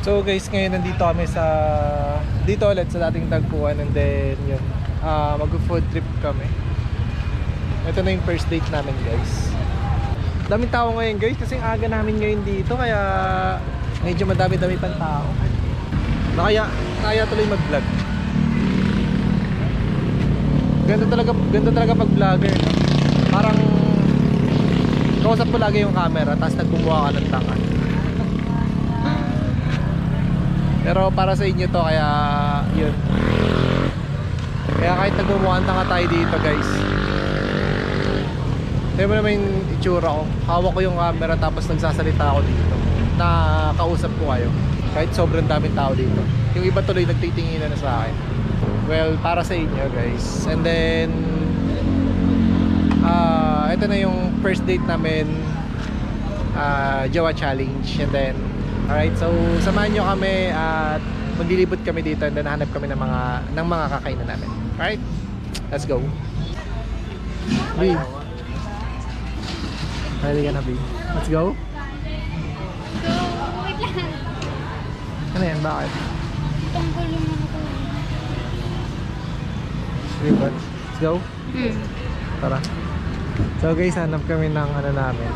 So guys, ngayon nandito kami dito ulit sa dating tagpuan, and then yun, mag-food trip kami. Ito na yung first date namin guys. Daming tao ngayon guys kasi ang aga namin ngayon dito, kaya medyo madami-dami pang tao. Kaya tuloy mag-vlog. Ganda talaga pag vlogger, no? Parang kausap mo lagi yung camera tapos nagbumuha ka ng tanga. Pero para sa inyo to, kaya yun. Kaya kahit nagbumuha ng tanga tayo dito guys, tignan mo naman yung itsura ko. Hawak ko yung camera tapos nagsasalita ako dito, nakausap ko kayo kahit sobrang daming tao dito. Yung iba tuloy nagtitinginan na sa akin. Well, para sa inyo guys. And then ito na yung first date namin, Jowa Challenge. And then alright, so samahan nyo kami at maglilibot kami dito, and then hanap kami ng mga kakainan namin. Alright, let's go. B, ready ka na B? Let's go. So, wait lang. Ano yan? Bakit? Tungkol yung ano ko. Libot. Let's go. Tara. So guys, hanap kami ng ano namin,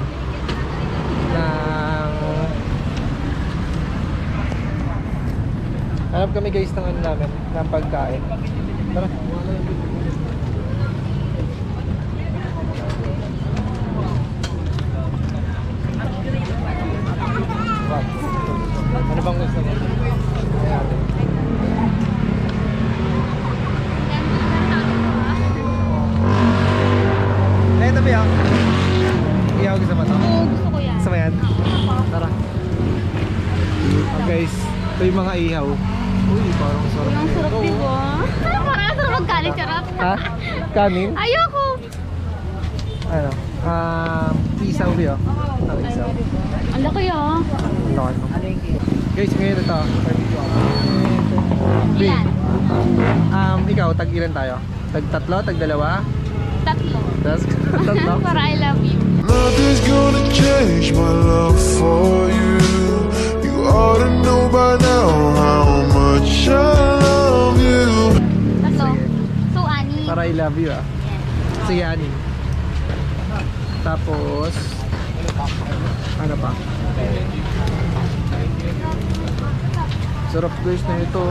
hanap kami guys ng ano namin, ng pagkain. Tara. Ano bang gusto mo? Ayan. Eh, ito ba yan? Iyaw, gusto mo ito? Oo, gusto ko yan. Gusto mo yan? Tara. Guys, ito yung mga ihaw. Uy, parang sarap. Ang sarap, nito, di oh. ba? Parang ang sarap magkalit, charot. Ha? Kanin? Ayoko. Ano? Isaw ba yun? Isaw. Ang laki ah. Ang laki mo. Guys, ngayon ito. Ilan? Ikaw, tag-ilan tayo? Tag-tatlo? Tag-dalawa? Tatlo. Tatlo? Para I love you. Nothing's gonna change my love for you. You ought to know by now how much I love you. Tatlo. So, ani. Para I love you, ah. Yes. Sige, anin. Tapos, ano pa? Sarap guys na ito.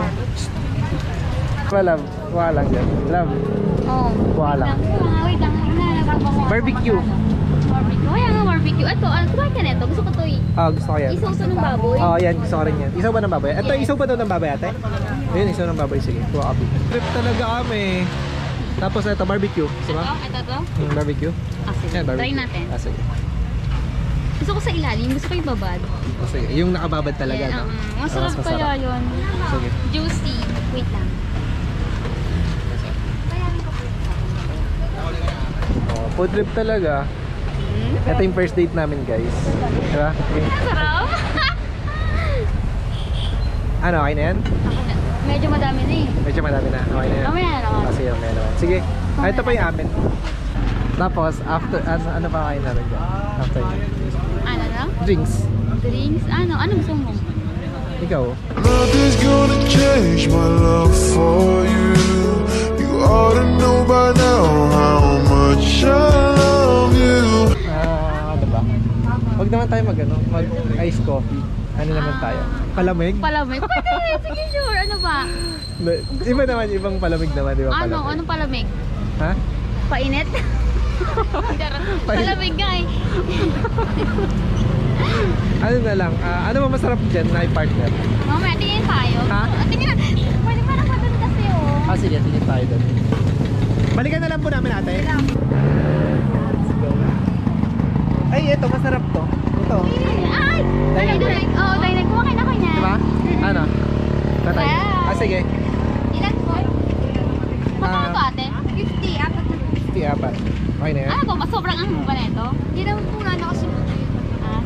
Walang yan. Love. Oo. Wala. Wait lang. Barbecue. Barbecue. Kaya nga barbecue. Ito, kumain ka na ito. Gusto ko ito eh. Gusto ko yan. Isaw to ng baboy. Yan. Gusto ko rin yan. Isaw ba ng baboy? Ito, isaw ba daw ng baboy ate? Ayun, isaw ng baboy. Sige, kuha kami. Trip talaga kami. Tapos ito, barbecue. Gusto ba? Ito to. Barbecue? Sige. Yan, barbecue. Try natin. Sige. Gusto ko sa ilalim. Gusto ko yung babad. Sige. Yung nakababad talaga, no? Masarap Mas kaya yun. Sige. Juicy. Wait lang. Food trip talaga. Ito yung first date namin guys. Diba? Masarap. Ano, okay na yan? Medyo madami na eh. Medyo madami na. Okay na yan? Mamaya na naman. Sige, okay naman. Sige. Ito pa yung amin. Tapos, after, ano pa kain namin dyan? After yun. Ano lang? Drinks. Drinks? Ano gusto mo? Ikaw? Nothing's gonna change my love for you. You ought to know by now how much I love you. Ano ba? Huwag naman tayo mag ice coffee. Ano naman tayo? Palamig? Palamig? Pwede! Sige, sure. Ano ba? Iba naman, ibang palamig naman, di ba? Palamig. Anong palamig? Ha? Painit? Palamig nga eh. Ano na lang, ano ba masarap dyan na i-partner? Mamaya, tingin tayo. Ha? Tingin na. Pwede pa naman doon kasi oh. Sige, tingin tayo doon. Balikan na lang po namin ate. Let's go. Ay, ito, masarap to. Ito. Ay! Dynamic. Oo, dynamic. Kumakain ako niyan. Diba? Ano? Tatay? Wow. Sige. Ilan po? Magkano to ate? 50. Apat na. 50 apat. Okay na yan? Ano to? Sobrang ang ba na ito? Hindi naman po na kasi.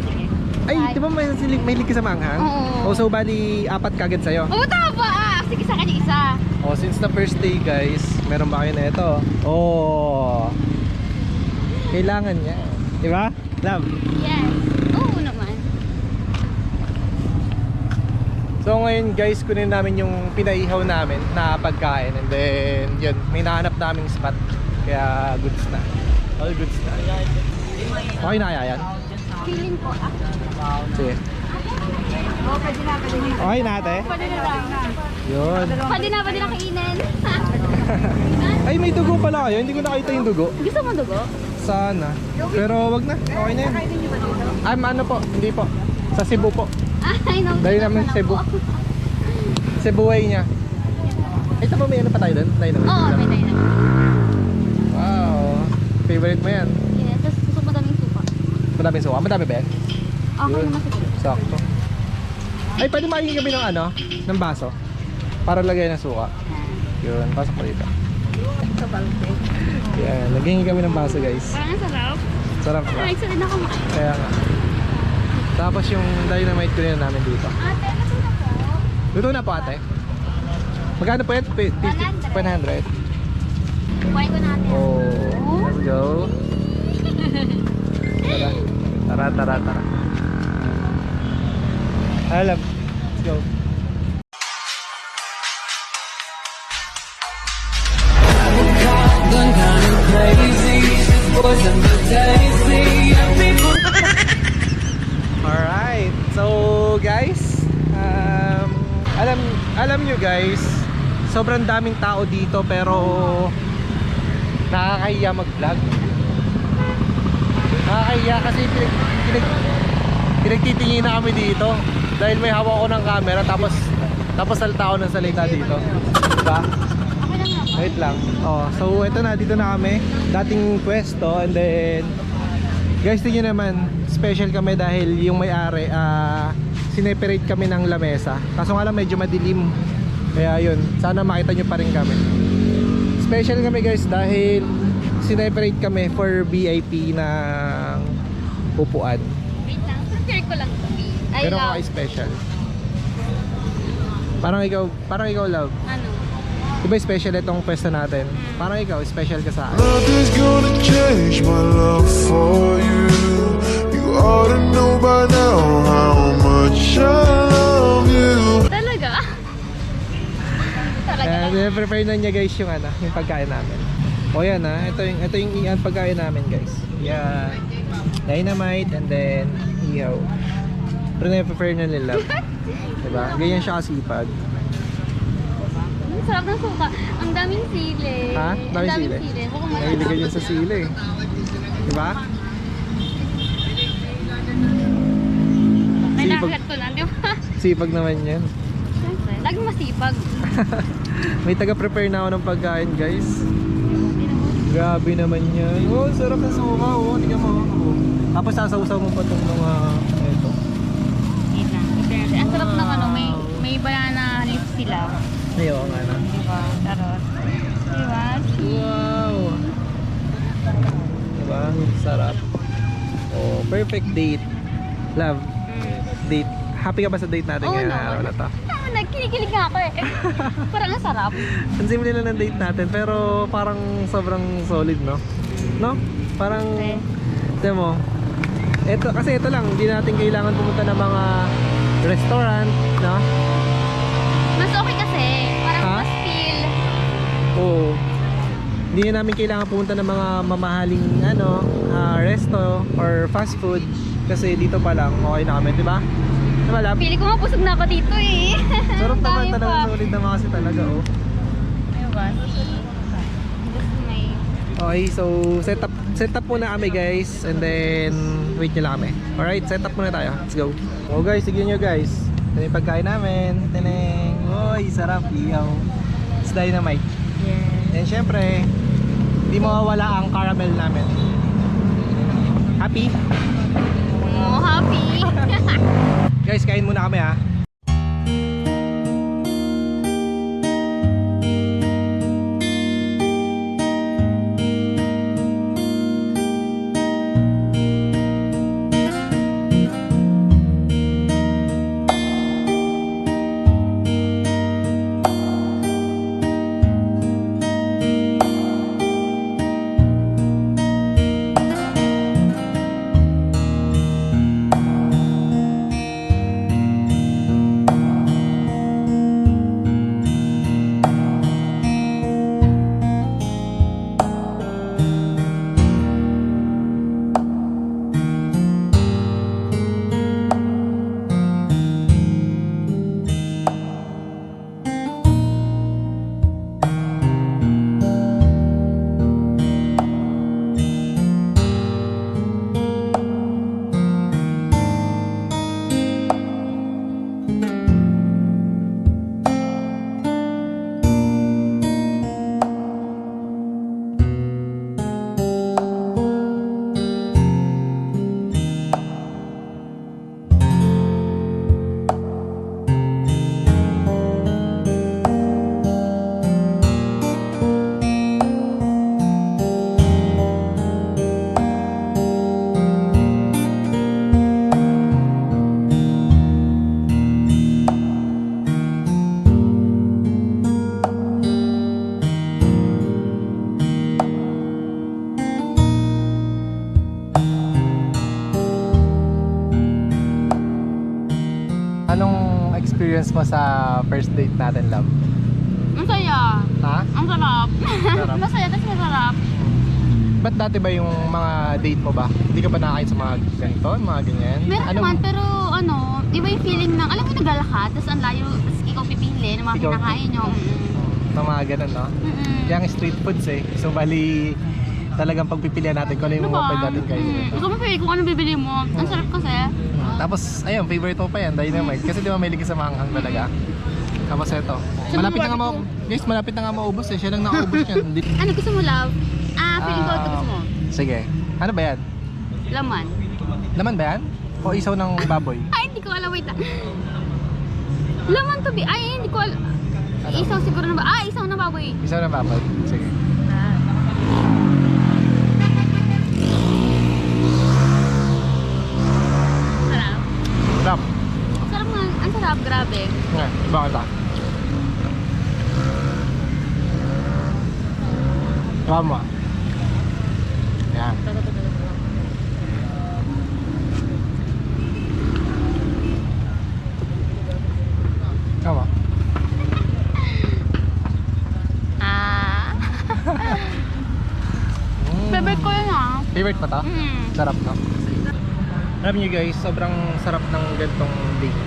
Sige. Ay, di ba mahilig ka sa manghang? Oo. So bali, apat kagad sa'yo. Oo, tama! Sige, sa kanya isa. Since the first day guys, meron ba kayo na ito? Kailangan niya. Diba? Love? Yes. Oo naman. So ngayon guys, kunin namin yung pinaihaw namin na pagkain. And then yun, may nahanap naming spot. Kaya goods na. All goods na. Okay na kaya yan? Feeling ko, Sige. Okay na ate? Pwede na lang. Yun. Pwede na kainin. Ay, may dugo pala kayo. Hindi ko nakita yung dugo. Gusto mo dugo? Sana. Pero wag na. Okay na yun. Ano po? Hindi po. Sa Cebu po. Ay, no. Dahil naman Cebu. Cebuay niya. Ito ba may ano pa tayo doon? Dynamite? Oo, may tayo na. Wow. Favorite mo yan? Yes, tapos gusto mo daming supa. Madaming suka. Madami ba yan? Okay Yun. naman siguro. Sakto. Ay, pwede makingin kami ng ano? Ng baso. Para lagay ng suka. Yun. Pasok mo dito. Yan. Lagyan kami ng baso guys. Parang ang sarap. Sarap ba? Ay, excited na kumain. Kaya nga. Tapos yung dynamite ko na namin dito. Ate, ano na po? Luto na po ate. Magkano po yan? 100. Kuhain ko natin. Oh, let's go. Tara. Alam. Let's go. Alright. So guys, alam nyo guys, sobrang daming tao dito pero nakakahiya mag-vlog. Nakakahiya kasi pinagtitingin na kami dito dahil may hawak ko ng camera tapos salita ako ng salita dito. Diba? Okay lang nga. Wait lang. Oh, so ito na, dito na kami. Dating pwesto and then guys, tingnan naman, special kami dahil yung may-ari sineperate kami ng lamesa. Kaso nga lang medyo madilim. Kaya yun, sana makita nyo pa rin kami. Special kami guys dahil sineperate kami for VIP ng upuan. Wait lang, prepare ko lang ito. Ay, Pero love. kaka special. Parang ikaw love. Ano? Diba special itong pwesto natin? Parang ikaw, special ka sa akin. Nothing's gonna change my love for you. You ought to know by now how much I love you. Talaga? Talaga? Kaya prepare na niya guys yung yung pagkain namin. O yan ito yung pagkain namin guys. Yeah. Dynamite and then ihaw. Pero na-prepare na nila. Diba? Ganyan siya kasipag. Ang sarap ng suka. Ang daming sili. Ha? Ang Daming daming sili? sili. Baka mo Nahilig ganyan sa sili. Diba? May Sipag. nakagat ko na, di ba? Sipag naman yan. Siyempre, laging masipag. May taga-prepare na ako ng pagkain guys. Grabe naman yan. Oh, sarap ng suka. Oh, tingnan mo. Oh. Tapos sasawsaw mo pa itong mga ito. Wait lang. Ang sarap ng ano, may banana leaf sila. Ayaw nga na. Di ba? Tarot. Di ba? Wow! Diba? Sarap. Oh, perfect date. Love. Date. Happy ka ba sa date natin Oo ngayon? naman. Araw na to? Nagkinikilig nga ako eh. Parang ang sarap. Ang simple lang ng date natin pero parang sobrang solid, no? No? Parang, Okay. tignan mo. Kasi ito lang, hindi natin kailangan pumunta ng mga restaurant, no? Mas okay kasi. Parang Ha? mas feel. Oo. Hindi na namin kailangan pumunta ng mga mamahaling resto or fast food kasi dito pa lang okay na kami, di ba? Diba, love? Pili ko nga busog na ako dito eh. Sarap Ang naman, dami talagang pa. solid naman kasi talaga, oh. Diba? Gusto may... Okay, so set up muna kami guys and then wait nyo lang kami. Alright, set up muna tayo. Let's go. Oh guys, sige nyo guys. Ito yung pagkain namin. Tineng. Uy, sarap. Iyaw. It's dynamite. Yeah. And syempre, hindi mawawala ang caramel namin. Happy? Oh, happy. Guys, kain muna kami ha. Anong experience mo sa first date natin, love? Ang saya. Ha? Ang sarap. Sarap. Masaya kasi masarap. Ba't dati ba yung mga date mo ba? Hindi ka ba nakakain sa mga ganito, mga ganyan? Meron Ano- naman, pero ano, iba yung feeling ng, alam mo yung naglalakad, tapos ang layo, tapos ikaw pipili ng mga Ikaw- kinakain nyo. Na mga ganun, no? Kaya ang street foods eh. So bali, talagang pagpipilian natin kung ano yung Ano ba? mga pwede natin kainin. Ikaw mapili kung ano bibili mo. Ang sarap kasi. Tapos, ayun, favorite mo pa yan, dynamite. Kasi di ba may ka sa maanghang talaga. Tapos ito. Malapit na nga guys, malapit na nga maubos eh. Siya lang nakaubos yan. Ano gusto mo, love? Feeling ko ito gusto mo. Sige. Ano ba yan? Laman. Laman ba yan? O isaw ng baboy? Ay, hindi ko alam. Wait lang. Laman to be. Ay, hindi ko alam. Ano? Isaw siguro na ba? Isaw na baboy. Isaw ng baboy. Sige. Sarap. Sarap. Sarap nga. Ang sarap. Grabe. Nga, bakit ah? Tama. Yan. Tama. Favorite ko yun Favorite mo to? Sarap, no? Alam niyo guys, sobrang sarap ng gantong date.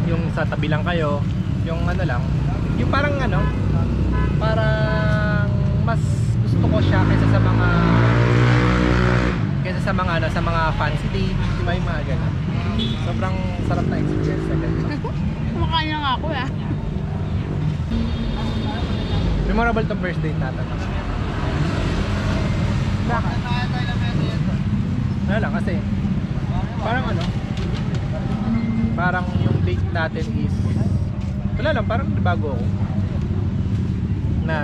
Yung sa tabi lang kayo, yung ano lang, yung parang ano, parang mas gusto ko siya kaysa sa mga ano, sa mga fancy date, di ba yung mga ganun. Sobrang sarap na experience na ganito. Kumakain na nga ako Memorable tong first date natin. Bakit? Wala lang kasi parang ano, parang yung date natin is wala lang, parang bago ako na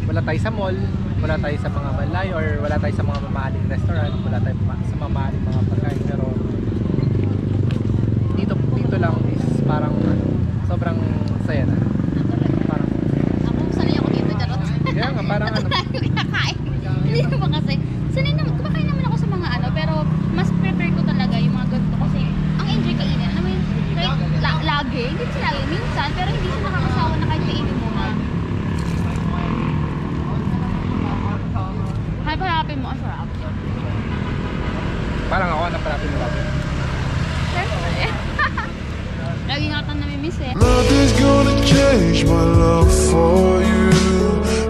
wala tayo sa mall, wala tayo sa mga malayo or wala tayo sa mga mamahaling restaurant, wala tayo sa mamahaling mga pagkain, pero dito lang is parang ano, sobrang saya na. Parang Ako, sanay ako dito, charot. kaya nga parang ano, Kinakain. Hindi naman kasi. Sanay naman, kumakain naman ako sa mga ano, pero mas prefer ko talaga yung mga ganito kasi ang enjoy kainin. Ano mo yun? Kahit lagi, hindi siya lagi, minsan, pero hindi siya nakakasawa na kahit kainin mo na. Hanapin mo, ang sarap. parang ako naparapin mo lagi. Siyempre. Lagi nga ito namimiss eh. Nothing's gonna change my love for you.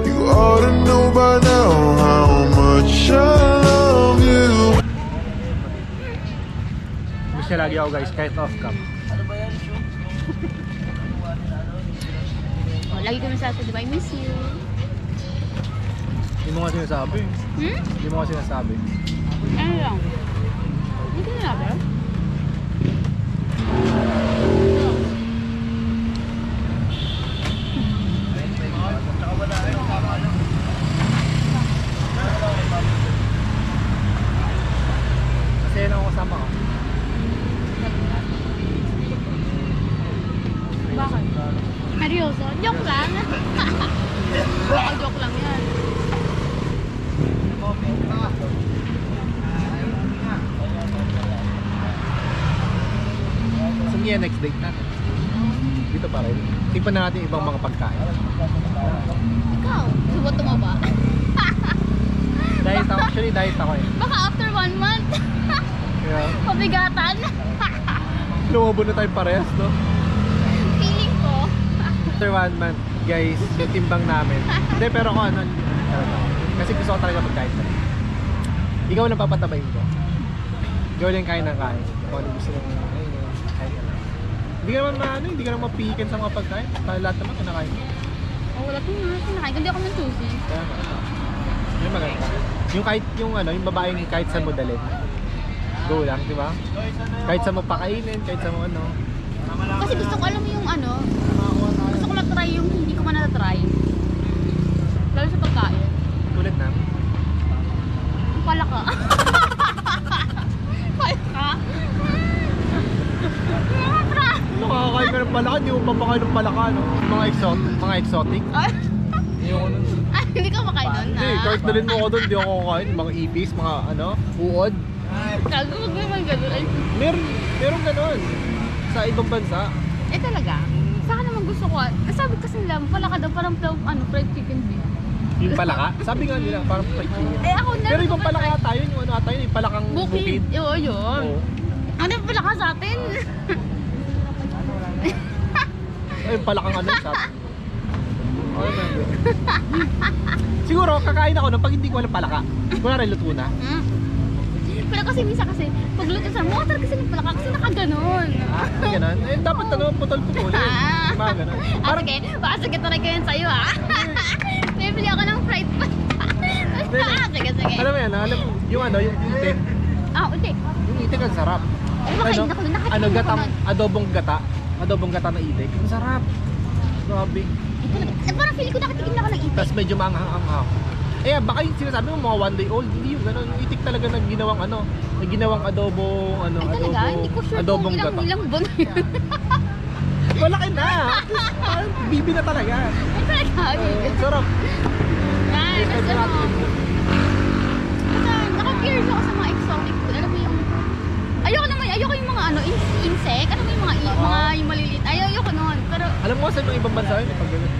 You ought to know by now how much I love you. Miss niya lagi ako guys, kahit off cam. Lagi ko nasasabi, di ba? I miss you. Hindi mo nga sinasabi. Hindi mo nga sinasabi. Ano lang? Hindi ko nalabi. Kasi yun ako kasama ko. Bakit? Seryoso? Joke lang. Baka joke lang yan. So yan, next date natin. Dito pa rin. Tignan natin ibang mga pagkain. Ikaw, suboto mo ba? Diet ako, actually diet ako eh. Baka after 1 month, Kaya, pabigatan. lumabo na tayo parehas, no? Feeling ko. After 1 month, guys, yung timbang namin. Hindi, pero kung ano, kasi gusto ko talaga magkain pa rin. Ikaw lang papatabayin ko. Ikaw lang kain ng kain. Kung ano gusto mong kain ka lang. Hindi ka naman hindi ka naman mapihikan sa mga pagkain. Lahat naman kinakain mo. Oh, wala pong nga. Kinakain. Hindi ako ng susi. Kaya nga. Yung maganda. Yung kahit yung ano, yung babaeng kahit saan mo dalhin. Go lang, di ba? Kahit saan mo pakainin, kahit saan mo ano. Kasi gusto ko, alam mo yung ano, gusto ko na-try yung hindi ko man na-try. Lalo sa pagkain. Tulad na. Yung palaka. Palaka? Nakakain ka ng palaka, hindi mo papakain ng palaka, no? Mga exotic. Hindi ako nun. Hindi ka makain nun na. Hindi, kahit dalhin mo ako doon, hindi ako kakain. Mga ipis, mga ano, uod. Gago, huwag naman ganun. Ay, Meron ganon. Sa ibang bansa. eh talaga. Sa akin naman gusto ko. Sabi kasi nila, pala ka daw parang fried chicken beef. Yung palaka. Sabi nga nila, parang fried chicken. Eh ako never. Pero ibang palaka tayo, yung ano tayo, yung palakang bukid. Oo, yun. Oo. Ano yung palaka sa atin? Ay, palakang ano, sabi. Oh, siguro, kakain ako nung pag hindi ko alam palaka. Kunwari, luto na. Pero kasi minsan kasi, pag luto sa mga talaga kasi ng palaka kasi nakaganon. Ganun. Eh, dapat ano, putol-putulin. Diba, ganun. Parang, sige, baka sige tuloy ko yun sa'yo ha. Bibili ako ng fried sige, sige. Alam mo yan, alam mo, yung ano, yung itik. Hindi. Yung itik ang sarap. Ay, Ano, nakakain ano ako gatang, nun. adobong gata na itik. Ang sarap. Grabe. Parang feeling ko nakatikim na ako ng itik. Tapos medyo maanghang-anghang. Eh, baka yung sinasabi mo mga one day old, hindi yung gano'n. Yung itik talaga na ginawang ano, na ginawang adobo, ano, Ay talaga, hindi ko sure kung adobong gata. ilang buwan yun. Malaki na. Parang bibi na talaga. Ay talaga, Sarap. Ay, basta mo. Basta, naka-curious ako sa mga exotic food. Alam mo yung, ayoko yung mga ano, insect. Alam mo yung mga yung maliliit. Ayoko nun. Pero, Alam mo sa ibang ibang bansa yun, pag gano'n.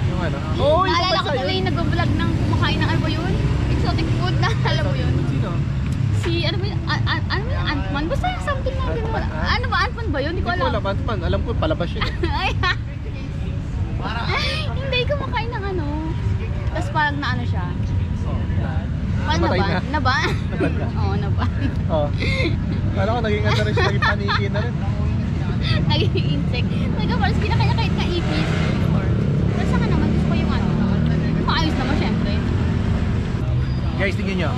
Yung ano. Oo, ibang naalala ko bansa tuloy yun. yung nag-vlog ng kumakain ng ano ba yun? Exotic food na, alam mo yun? Sino? Si, ano ba yun? Ano ba yun? Ant-Man? Basta yung something na gano'n. Ant-Man, ah? Ano ba? Ant-Man ba yun? Hindi ko Hindi ko alam. alam, Ant-Man. Alam ko, palabas yun eh. Ay, hindi kumakain ng ano. Tapos parang naano siya. Parang Namatay naban. na. Naban? Naban na. Oo, naban. Oo. Kala ko naging ano rin siya, naging paniki na rin. Naging insect. Talaga parang kinakaya kahit na ipis before. Pero saka naman gusto ko yung ano. Maayos naman syempre. Guys, tingnan nyo.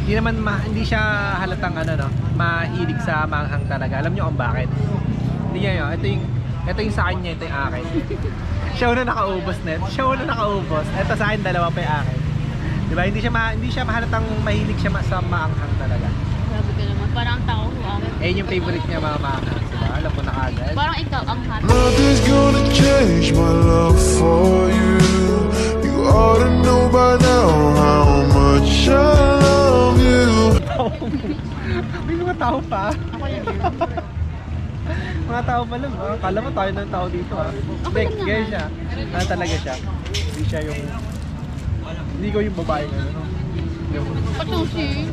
Hindi siya halatang ano no, mahilig sa manghang talaga. Alam nyo kung bakit? Tingnan nyo, ito yung sa kanya, ito yung akin. Siya na nakaubos net. Siya na nakaubos. Ito sa akin, dalawa pa yung akin. Diba? Hindi siya mahalatang mahilig siya sa maanghang talaga. Grabe ka naman. Parang ang tao ko akin. Eh, yung favorite niya mga maanghang. Diba? Alam mo na kagad. Parang ikaw ang hot. Nothing's gonna change my love for you. You ought to know by now how much I love you. May mga tao pa. Ako yun. Mga tao pa lang. Kala mo tayo ng tao dito ha. Okay lang Gaya naman. siya. Talaga siya. Hindi siya yung... Hindi ko yung babae ano. Yung... Patusi.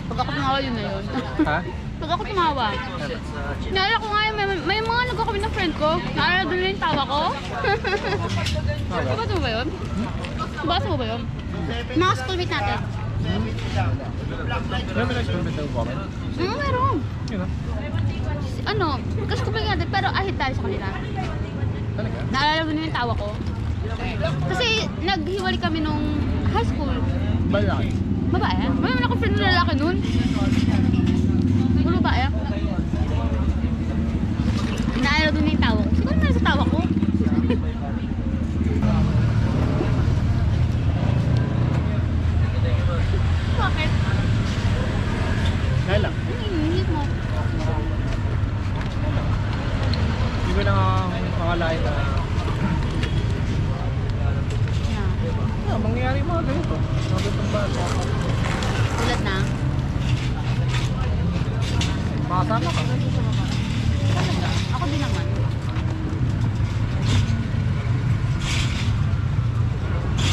Pag ako tumawa yun na yun. Ha? Pag ako tumawa. Naalala ko nga yun, may mga nagkakabit ng friend ko. Naalala doon yung tawa ko. Nabasa mo ba yun? Nabasa mo ba yun? Mga schoolmate natin. Meron na experiment ng comment. Meron. Yun ha? Ano, ka-schoolmate natin pero ahit tayo sa kanila. Talaga? Naalala mo na yung tawa ko. Kasi naghiwalay kami nung high school. Balaki. Babae? May naman akong friend na lalaki nun. Puro babae. Naalala doon na yung tawa ko. Siguro na sa tawa ko. Bakit? Kaya lang. Ano yung init mo? Hindi ko lang makalain na... Yeah. Mangyayari yung mga ganito. Mga ganitong bata. Tulad na. Makasama ka. Ako din naman.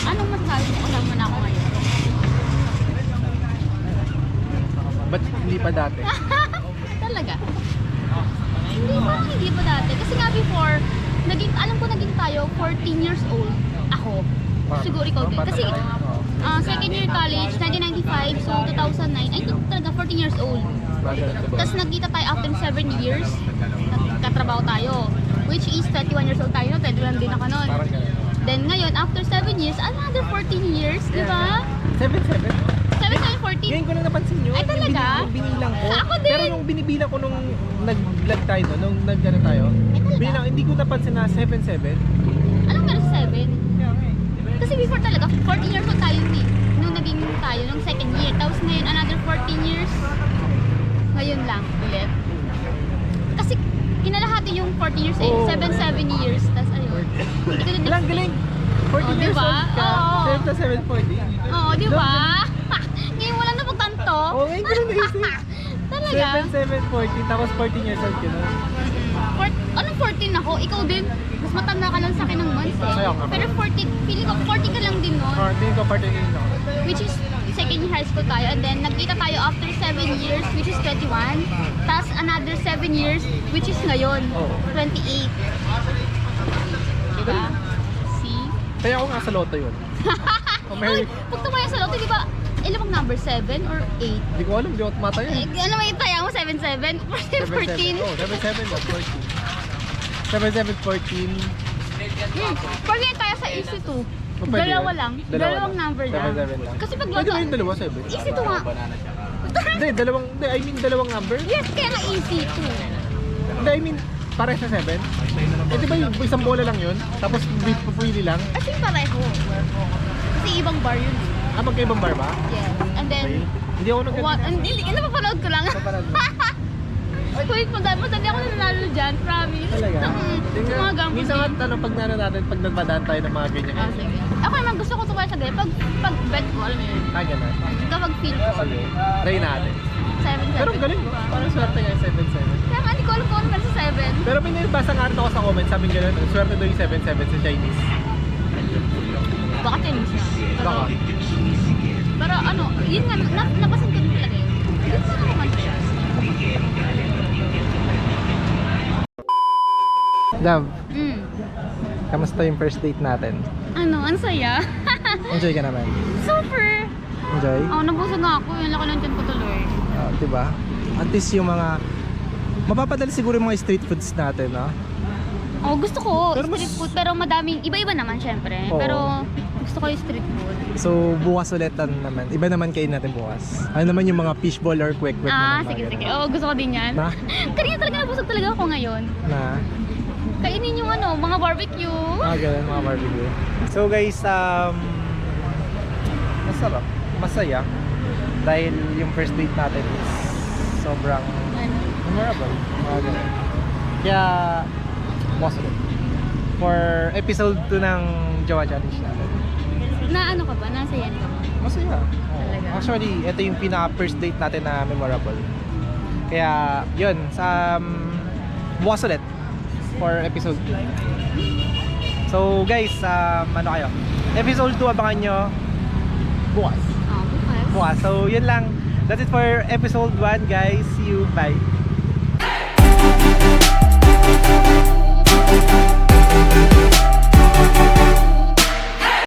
Anong masasabi mo? Kasama na ako ngayon. Ba't hindi pa dati? Talaga? Hindi pa dati. Kasi nga before, alam ko naging tayo 14 years old. Ako. Siguro ikaw din. Kasi second year college, 1995, so 2009. Ay, ito talaga 14 years old. Tapos nagkita tayo after 7 years. Nagkatrabaho tayo. Which is 21 years old tayo. 21 din ako nun. Parang ganun. Then ngayon, after 7 years, another 14 years, di ba? 7-7? 7, 14. Ngayon ko lang napansin yun. Ay, talaga? Yung binilang ko. Ako din. Pero nung binibilang ko nung nag-vlog tayo, nung nag-ano tayo, Ay, talaga? binilang, hindi ko napansin na 7-7. Anong meron sa 7? Kaya nga eh. Kasi before talaga, 14 years old tayo eh. Nung naging tayo, nung second year. Tapos ngayon, another 14 years. Ngayon lang, ulit. Kasi kinalahati yung 14 years eh. Oo. 7 years. Tapos ayun. Hindi ko din Walang galing. 14 Oh, years diba? old ka. Oo. 7-7, 14. Oo, di ba? Ngayon wala na pagtanto. Oo, ngayon ko na naisip. Talaga? 7, 14, tapos 14 years old ka na. Anong 14 ako? Ikaw din. Mas matanda ka lang sa akin ng months eh. Ayaw nga. Pero 14, feeling ko 40 ka lang din nun. Tingin ko 14 years old. Which is second year high school tayo. And then nagkita tayo after 7 years, which is 21. Tapos another 7 years, which is ngayon, Oo. 28. Diba? See? Kaya ako nga sa loto yun. Uy, pag tumayo sa loto, di ba, ilan bang number? 7 or 8? Hindi ko alam, di ako tumatayo. Ano may taya mo? 7-7? 14? Oh, 7-7 na, 14. 7-7, 14. Pwede tayo sa easy 2. Oh, pwede Dalawa yun. lang. Dalawa Dalawang lang. number lang. 7-7 lang. Kasi pag Pwede loto, ba yung dalawa, 7? easy 2 nga. Hindi, dalawang number. Yes, kaya nga easy 2. Hindi, pare sa 7? Eh, di ba yung isang bola lang yun? Tapos pupili lang? Kasi pareho. Kasi ibang bar yun. Ah, magkaibang bar ba? Yes. And then, Hindi ako hindi, napapanood ko lang. Napapanood mo? Wait, madali ako nanalo dyan, promise. Talaga? Sa mga gambling. Minsan nga, pag nano natin, pag nagpadaan tayo ng mga ganyan. Ah, sige. Ako naman gusto ko tumayo sa ganyan. Pag bet ko, alam mo yun. Ah, ganun. Kapag feel ko. Sige. Try natin. 7-7. Pero galing, no? Parang swerte nga yung 7-7. Kaya nga, hindi ko alam kung ano meron sa 7. Pero may nabasa nga rin ako sa comment, sabi gano'n, swerte daw yung 7-7 sa Chinese. Baka Chinese na. Baka. Pero ano, yun nga, napasin ko din talaga yun. Yun sa naman siya. Love, Mm. kamusta yung first date natin? Ano, ang saya. Enjoy ka naman. Super. Enjoy? Oh, nabusog nga ako. Yung laki ng tiyan ko tuloy. Diba? At least yung mga mapapadali siguro yung mga street foods natin, no? Oh, gusto ko Pero mas- street food. Pero madaming, iba-iba naman syempre. Oo. Pero gusto ko yung street food. So, bukas ulit naman. Iba naman kain natin bukas. Ano naman yung mga fishball or quick Ah, sige, sige. Oo, gusto ko din yan. Na? Kanina talaga nabusog talaga ako ngayon. Na? Kainin yung ano, mga barbecue. Ganun, mga barbecue. So guys, masarap. Masaya. Dahil yung first date natin is sobrang Ano? memorable. Ganun. Kaya, bukas ulit. For episode 2 ng Jawa Challenge natin. Na ano ka ba? Nasa yan ka ba? Masaya. Talaga? Actually, ito yung pinaka first date natin na memorable. Kaya, yun, sa bukas ulit for episode 2. So guys, ano kayo? Episode 2 abangan nyo bukas. Oh, bukas. Bukas. So yun lang. That's it for episode 1 guys. See you. Bye.